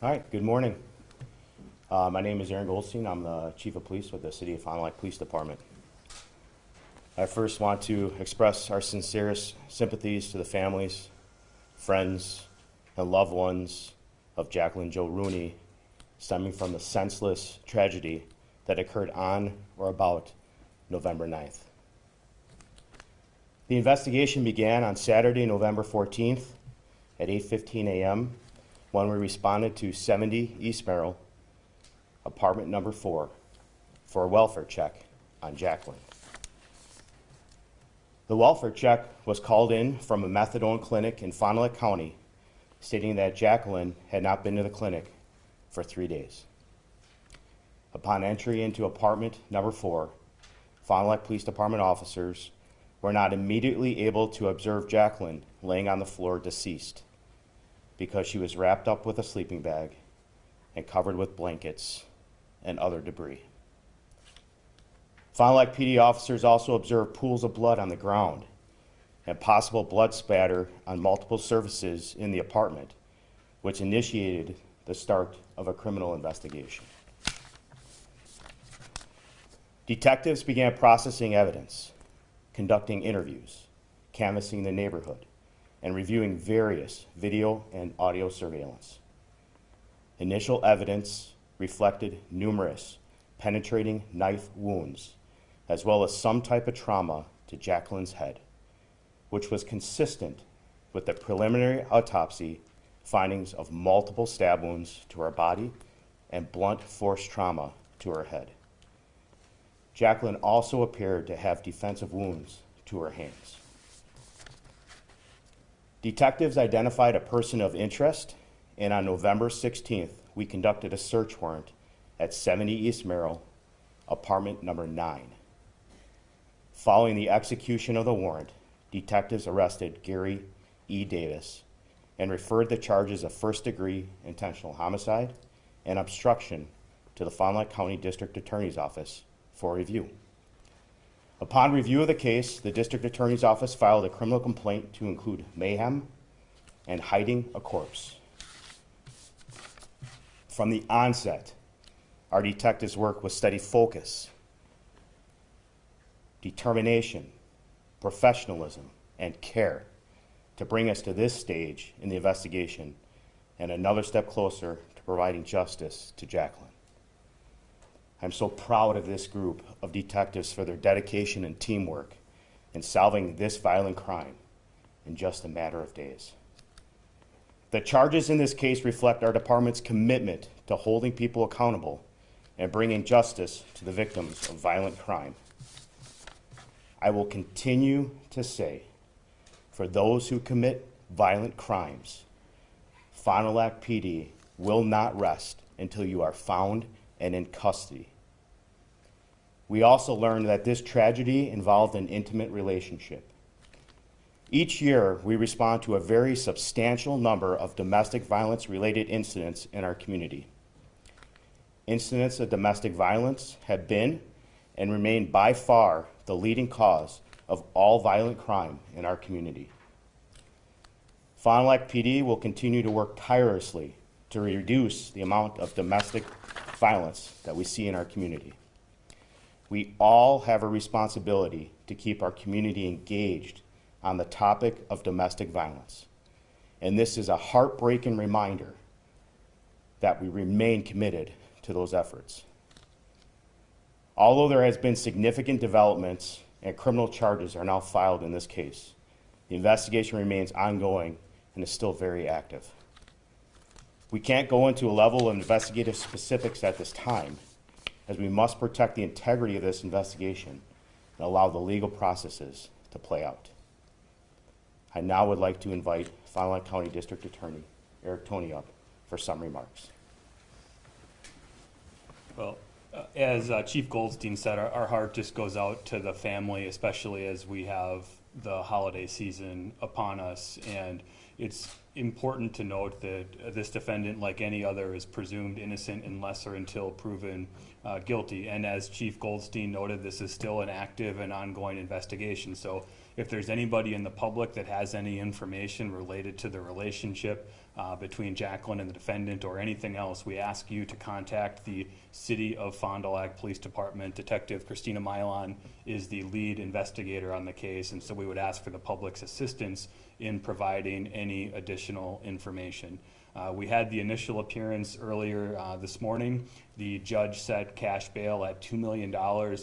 All right, good morning. My name is Aaron Goldstein. I'm the Chief of Police with the City of Fond du Lac Police Department. I first want to express our sincerest sympathies to the families, friends, and loved ones of Jacqueline Jo Rooney, stemming from the senseless tragedy that occurred on or about November 9th. The investigation began on Saturday, November 14th at 8:15 a.m. when we responded to 70 East Merrill, apartment number 4, for a welfare check on Jacqueline. The welfare check was called in from a methadone clinic in Fond du Lac County, stating that Jacqueline had not been to the clinic for 3 days. Upon entry into apartment number 4, Fond du Lac Police Department officers were not immediately able to observe Jacqueline laying on the floor deceased, because she was wrapped up with a sleeping bag and covered with blankets and other debris. Fond du Lac PD officers also observed pools of blood on the ground and possible blood spatter on multiple surfaces in the apartment, which initiated the start of a criminal investigation. Detectives began processing evidence, conducting interviews, canvassing the neighborhood, and reviewing various video and audio surveillance. Initial evidence reflected numerous penetrating knife wounds, as well as some type of trauma to Jacqueline's head, which was consistent with the preliminary autopsy findings of multiple stab wounds to her body and blunt force trauma to her head. Jacqueline also appeared to have defensive wounds to her hands. Detectives identified a person of interest, and on November 16th, we conducted a search warrant at 70 East Merrill, apartment number 9. Following the execution of the warrant, detectives arrested Gary E. Davis and referred the charges of first-degree intentional homicide and obstruction to the Fond du Lac County District Attorney's Office for review. Upon review of the case, the District Attorney's Office filed a criminal complaint to include mayhem and hiding a corpse. From the onset, our detectives worked with steady focus, determination, professionalism, and care to bring us to this stage in the investigation and another step closer to providing justice to Jacqueline. I'm so proud of this group of detectives for their dedication and teamwork in solving this violent crime in just a matter of days. The charges in this case reflect our department's commitment to holding people accountable and bringing justice to the victims of violent crime. I will continue to say, for those who commit violent crimes, Fond du Lac PD will not rest until you are found and in custody. We also learned that this tragedy involved an intimate relationship. Each year, we respond to a very substantial number of domestic violence-related incidents in our community. Incidents of domestic violence have been and remain by far the leading cause of all violent crime in our community. Fond du Lac PD will continue to work tirelessly to reduce the amount of domestic violence that we see in our community. We all have a responsibility to keep our community engaged on the topic of domestic violence. And this is a heartbreaking reminder that we remain committed to those efforts. Although there has been significant developments and criminal charges are now filed in this case, the investigation remains ongoing and is still very active. We can't go into a level of investigative specifics at this time, as we must protect the integrity of this investigation and allow the legal processes to play out. I now would like to invite Fond du Lac County District Attorney Eric Toney up for some remarks. Well, as Chief Goldstein said, our heart just goes out to the family, especially as we have the holiday season upon us. And it's important to note that this defendant, like any other, is presumed innocent unless or until proven guilty. And as Chief Goldstein noted, this is still an active and ongoing investigation. So if there's anybody in the public that has any information related to the relationship between Jacqueline and the defendant or anything else, we ask you to contact the City of Fond du Lac Police Department. Detective Christina Milon is the lead investigator on the case, and so we would ask for the public's assistance in providing any additional information. We had the initial appearance earlier this morning. The judge set cash bail at $2 million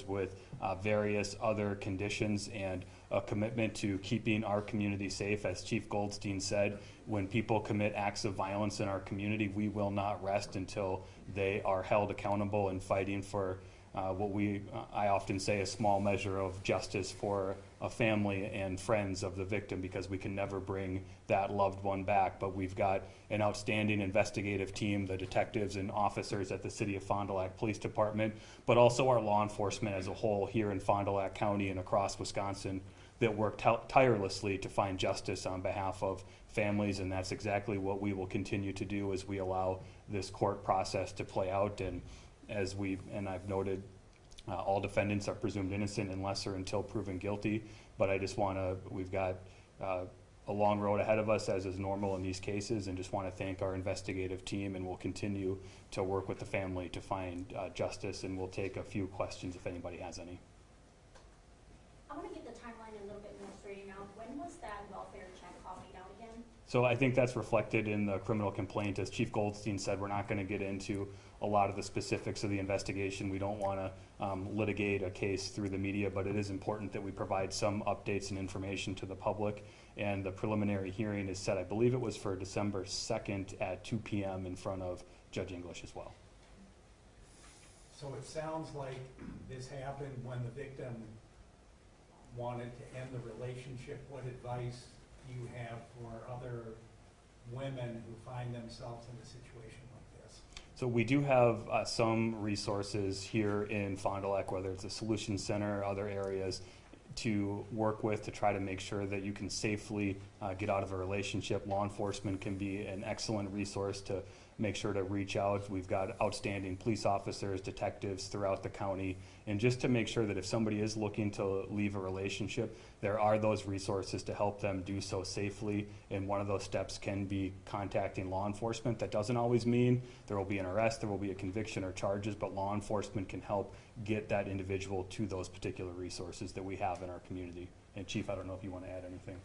with various other conditions and a commitment to keeping our community safe. As Chief Goldstein said, when people commit acts of violence in our community, we will not rest until they are held accountable and fighting for I often say, a small measure of justice for a family and friends of the victim, because we can never bring that loved one back. But we've got an outstanding investigative team, the detectives and officers at the City of Fond du Lac Police Department, but also our law enforcement as a whole here in Fond du Lac County and across Wisconsin, that work tirelessly to find justice on behalf of families, and that's exactly what we will continue to do as we allow this court process to play out. And I've noted, all defendants are presumed innocent unless or until proven guilty. But I just we've got a long road ahead of us, as is normal in these cases, and just want to thank our investigative team, and we'll continue to work with the family to find justice, and we'll take a few questions if anybody has any. I want to get the timeline a little bit more straightened out. When was that welfare check copied out again? So I think that's reflected in the criminal complaint. As Chief Goldstein said, we're not going to get into a lot of the specifics of the investigation. We don't want to litigate a case through the media, but it is important that we provide some updates and information to the public. And the preliminary hearing is set, I believe it was for December 2nd at 2 p.m. in front of Judge English as well. So it sounds like this happened when the victim wanted to end the relationship. What advice do you have for other women who find themselves in a situation like this? So we do have some resources here in Fond du Lac, whether it's a solution center or other areas, to work with to try to make sure that you can safely get out of a relationship. Law enforcement can be an excellent resource to make sure to reach out. We've got outstanding police officers, detectives throughout the county, and just to make sure that if somebody is looking to leave a relationship, there are those resources to help them do so safely. And one of those steps can be contacting law enforcement. That doesn't always mean there will be an arrest, there will be a conviction or charges, but law enforcement can help get that individual to those particular resources that we have in our community. And Chief, I don't know if you want to add anything.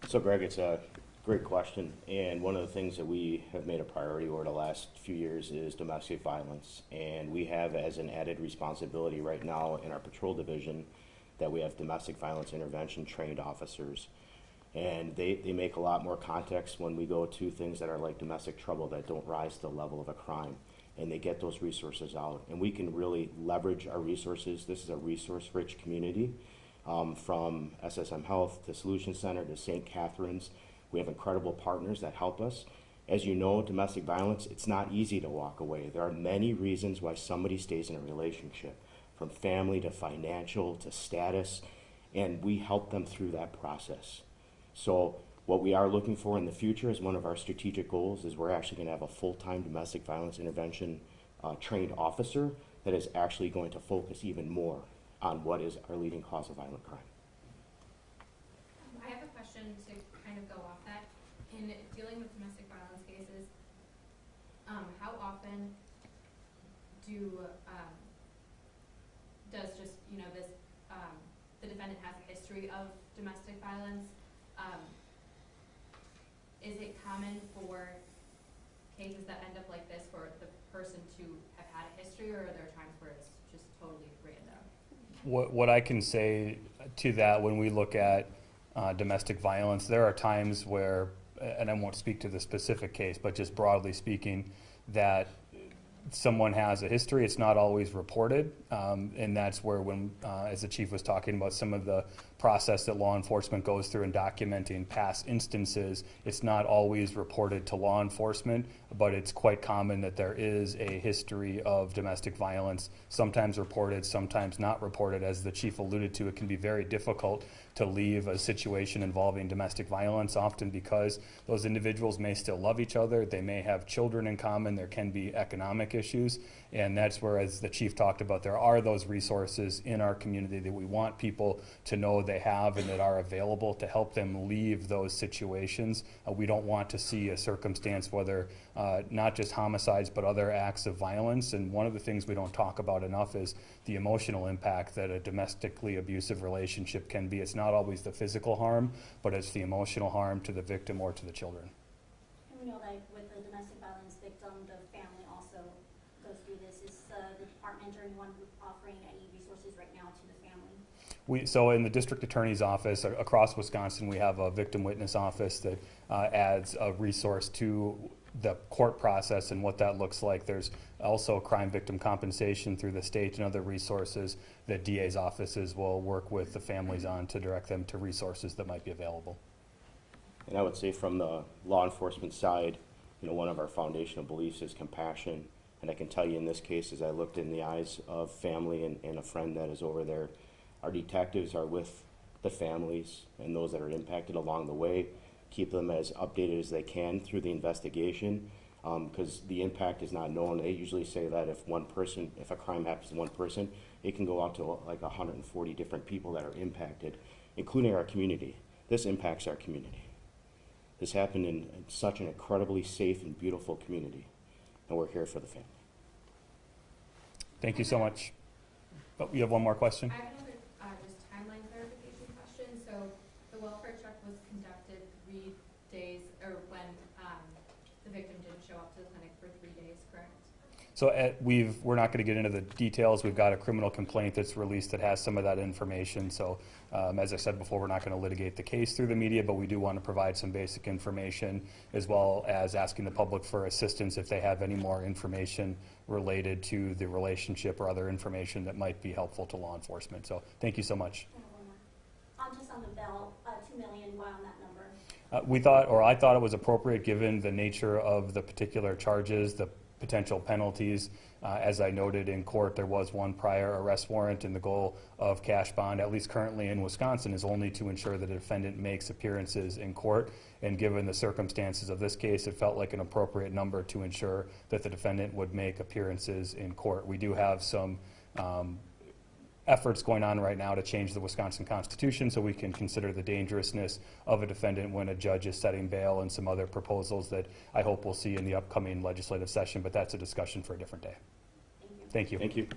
So Greg, it's a great question, and one of the things that we have made a priority over the last few years is domestic violence, and we have as an added responsibility right now in our patrol division that we have domestic violence intervention trained officers, and they make a lot more context when we go to things that are like domestic trouble that don't rise to the level of a crime, and they get those resources out, and we can really leverage our resources. This is a resource-rich community, from SSM Health to Solution Center to St. Catherine's. We have incredible partners that help us. As you know, domestic violence, it's not easy to walk away. There are many reasons why somebody stays in a relationship, from family to financial to status, and we help them through that process. So what we are looking for in the future as one of our strategic goals is we're actually going to have a full-time domestic violence intervention trained officer that is actually going to focus even more on what is our leading cause of violent crime. I have a question to kind of go off that. In dealing with domestic violence cases, how often does just, this, the defendant has a history of domestic violence? Is it common for cases that end up like this for the person to have had a history, or are there times where it's just totally random? What I can say to that, when we look at domestic violence, there are times where, and I won't speak to the specific case, but just broadly speaking, that someone has a history. It's not always reported, and that's where, when as the chief was talking about some of the process that law enforcement goes through in documenting past instances, it's not always reported to law enforcement, but it's quite common that there is a history of domestic violence, sometimes reported, sometimes not reported. As the chief alluded to, it can be very difficult to leave a situation involving domestic violence, often because those individuals may still love each other, they may have children in common, there can be economic issues. And that's where, as the chief talked about, there are those resources in our community that we want people to know they have and that are available to help them leave those situations. We don't want to see a circumstance, whether not just homicides, but other acts of violence. And one of the things we don't talk about enough is the emotional impact that a domestically abusive relationship can be. It's not always the physical harm, but it's the emotional harm to the victim or to the children. And we know that with the domestic violence victim, the family also goes through this. Is the department or anyone offering any resources right now to the family? So in the district attorney's office across Wisconsin, we have a victim witness office that adds a resource to the court process and what that looks like. There's also crime victim compensation through the state and other resources that DA's offices will work with the families on to direct them to resources that might be available. And I would say from the law enforcement side, one of our foundational beliefs is compassion. And I can tell you in this case, as I looked in the eyes of family and a friend that is over there, our detectives are with the families and those that are impacted along the way, keep them as updated as they can through the investigation, because the impact is not known. They usually say that if a crime happens to one person, it can go out to like 140 different people that are impacted, including our community. This impacts our community. This happened in such an incredibly safe and beautiful community, and we're here for the family. Thank you so much. Oh, you have one more question? I have another just timeline clarification question. So the welfare check was conducted 3 days, or when the victim didn't show up to the clinic for 3 days, correct? So we're not going to get into the details. We've got a criminal complaint that's released that has some of that information. So as I said before, we're not going to litigate the case through the media, but we do want to provide some basic information, as well as asking the public for assistance if they have any more information related to the relationship or other information that might be helpful to law enforcement. So thank you so much. Just on the bill, $2 million, why on that number? I thought it was appropriate given the nature of the particular charges, the potential penalties. As I noted in court, there was one prior arrest warrant, and the goal of cash bond, at least currently in Wisconsin, is only to ensure that the defendant makes appearances in court. And given the circumstances of this case, it felt like an appropriate number to ensure that the defendant would make appearances in court. We do have some efforts going on right now to change the Wisconsin Constitution so we can consider the dangerousness of a defendant when a judge is setting bail, and some other proposals that I hope we'll see in the upcoming legislative session, but that's a discussion for a different day. Thank you. Thank you.